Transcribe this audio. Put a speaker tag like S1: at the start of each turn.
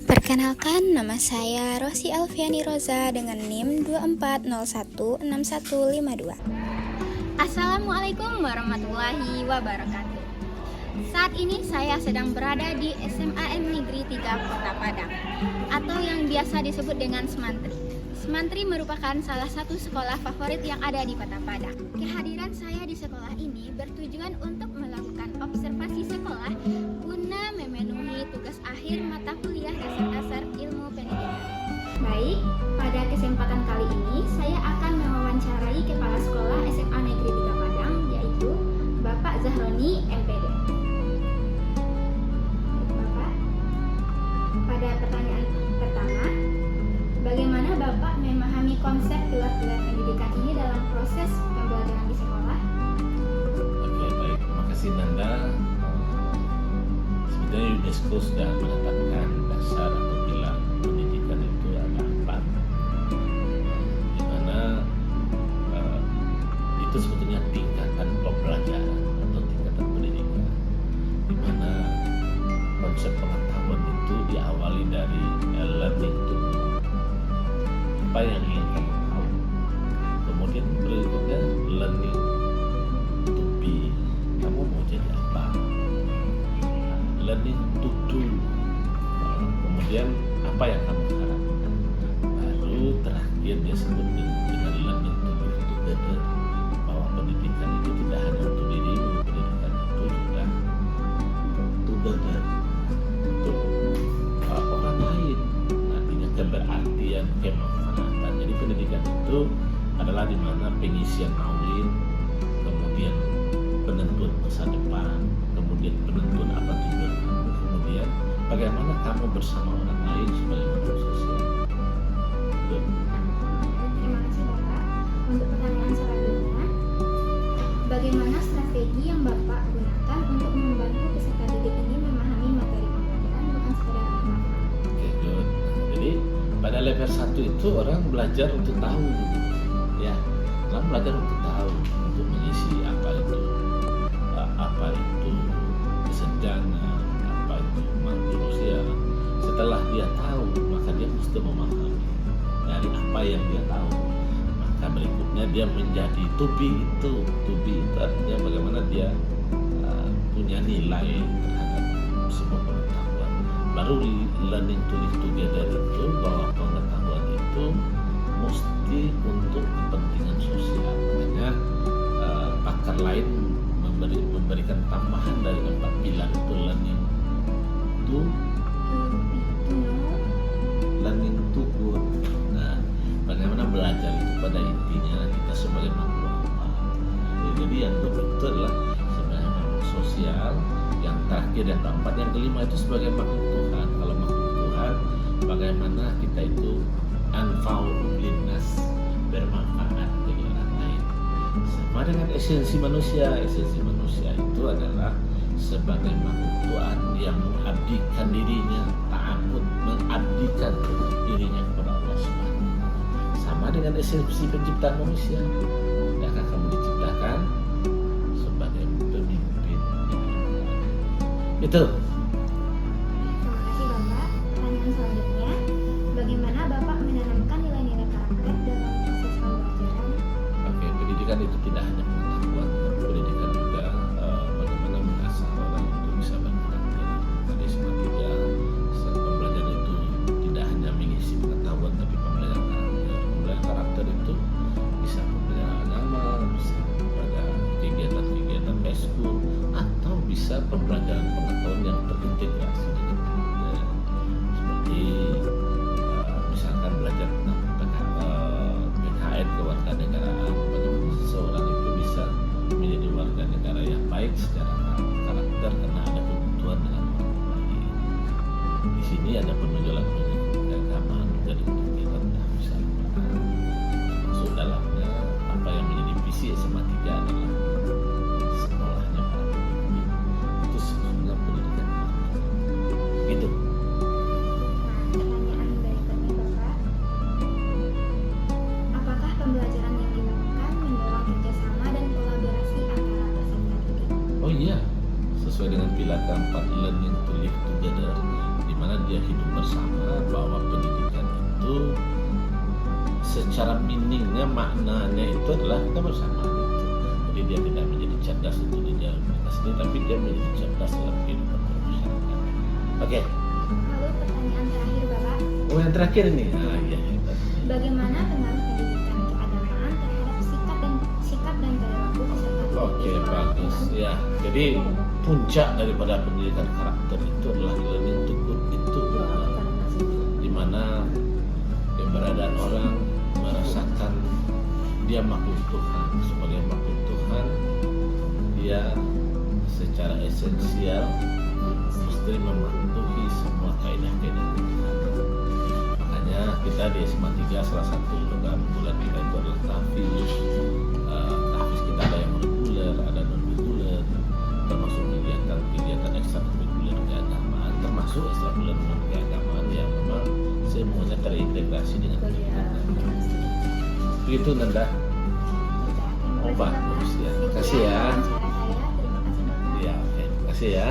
S1: Perkenalkan, nama saya Rosi Alfiani Roza dengan NIM 24016152.
S2: Assalamualaikum warahmatullahi wabarakatuh. Saat ini saya sedang berada di SMAN Negeri 3 Kota Padang, atau yang biasa disebut dengan Semantri. Semantri merupakan salah satu sekolah favorit yang ada di Kota Padang. Kehadiran saya di sekolah ini bertujuan untuk melakukan observasi sekolah guna memenuhi tugas akhir mata kuliah dasar-dasar ilmu pendidikan. Baik, pada kesempatan kali ini saya akan mewawancarai Kepala Sekolah SMA Negeri 3 Padang, yaitu Bapak Zahroni MPD. Bapak, pada pertanyaan pertama, bagaimana Bapak memahami konsep pilar-pilar pendidikan ini dalam proses pembelajaran di sekolah?
S3: Oke, baik. Terima kasih Nanda. Sebenarnya UNESCO sudah menetapkan dasar atau pilar pendidikan itu ada 4, di mana itu sebetulnya tingkatan pembelajaran atau tingkatan pendidikan, di mana konsep pengetahuan itu diawali dari learning to know, apa yang ingin kamu tahu. Kemudian berikutnya learning to be, kamu mau jadi apa. Learning to do, kemudian apa yang kamu harapkan. Baru terakhir dia sebut dengan learning to live together, bahwa pendidikan itu tidak hanya untuk dirimu, pendidikan itu juga together untuk orang lain. Artinya keberartian, kemanfaatan. Jadi pendidikan itu adalah di mana pengisian knowledge, kemudian penentuan masa depan, kemudian penentuan apa tujuan kamu, kemudian bagaimana kamu bersama orang lain sebagai makhluk sosial.
S2: Terima kasih Bapak. Untuk pertanyaan selanjutnya, bagaimana strategi yang Bapak gunakan untuk membantu peserta didik ini memahami materi pembelajaran bukan sekedar menghafal?
S3: Oke, good. Jadi pada level 1 itu orang belajar untuk tahu, ya, orang belajar untuk tahu, untuk mengisi apa itu kesenjangan, apa itu makhluk sosial. Setelah dia tahu, maka dia mesti memahami dari apa yang dia tahu. Maka berikutnya dia menjadi to be itu artinya bagaimana dia punya nilai terhadap sebuah pengetahuan. Baru learning to live together itu bahwa pengetahuan itu mesti untuk kepentingan sosial. Makanya pakar lain memberikan tambahan dari 4 pilar itu learning to learning to good. Nah, bagaimana belajar itu pada intinya kita sebagai makhluk apa. Jadi yang kedua itu adalah sebagai makhluk sosial, yang terakhir yang keempat, yang kelima itu sebagai makhluk Tuhan. Kalau makhluk Tuhan, bagaimana kita itu anfa'ulinnas, bermanfaat bagi orang lain. Sama dengan esensi manusia itu adalah sebagai makhluk Tuhan yang mengabdikan dirinya, ta'abud, mengabdikan dirinya kepada Allah Subhanahu wa Ta'ala. Sama dengan esensi penciptaan manusia, maka kamu diciptakan sebagai pemimpin. Itu.
S2: Terima kasih Bapak. Pertanyaan selanjutnya, bagaimana Bapak menanamkan nilai-nilai karakter dalam proses pembelajaran?
S3: Oke, pendidikan itu tidak hanya pengetahuan, pendidikan juga bagaimana mengasah orang untuk bisa berkarakter. Pada SMA 3, pembelajaran itu tidak hanya mengisi pengetahuan, tapi pembelajaran karakter. Pembelajaran karakter itu bisa pembelajaran agama, bisa pada kegiatan-kegiatan eskul, atau bisa pembelajaran pengetahuan yang terintegrasi dengan karakter. Seperti misalkan belajar tentang PKN, kewarganegaraan, bagaimana seseorang itu bisa menjadi warga negara yang baik secara karakter karena ada kebutuhan dengan orang lain. Di sini ada penunjukan keagamaan dari kita bisa masuk dalamnya. Apa yang menjadi visi SMA 3 adalah sekolahnya para pemimpin. Itu sebetulnya pendidikan itu.
S2: Pertanyaan berikutnya Bapak, apakah pembelajaran yang dilakukan mendorong kerjasama dan kolaborasi antara peserta didik?
S3: Oh iya, sesuai dengan pilar keempat learning to live together, di mana bagaimana dia hidup bersama, bahwa pendidikan itu secara meaningnya, maknanya itu adalah kita bersama. Jadi dia tidak menjadi cerdas untuk di dalam kita sendiri, tapi dia menjadi cerdas dalam kehidupan bermasyarakat. Oke.
S2: Lalu pertanyaan terakhir Bapak,
S3: Oh, yang terakhir ini. Nah, iya.
S2: bagaimana pengaruh pendidikan keagamaan terhadap sikap dan perilaku peserta didik?
S3: Oke, bagus. Ya, jadi puncak daripada pendidikan karakter itu adalah learning to good itu, di mana keberadaan orang merasakan dia makhluk Tuhan. Sebagai makhluk Tuhan, dia secara esensial mesti mematuhi semua kaidah-kaidah Tuhan. Makanya kita di SMA 3 salah satu program bulan kita itu adalah tahfiz. Tahfiz kita ada yang reguler, ada non reguler, termasuk kegiatan ekstrakurikuler keagamaan, termasuk ekstrakurikuler keagamaan yang memang semuanya terintegrasi dengan pendidikan. Begitu Nanda. Oh, bagus ya. Terima kasih ya.
S2: Terima kasih.
S3: Ya, oke. Terima kasih ya.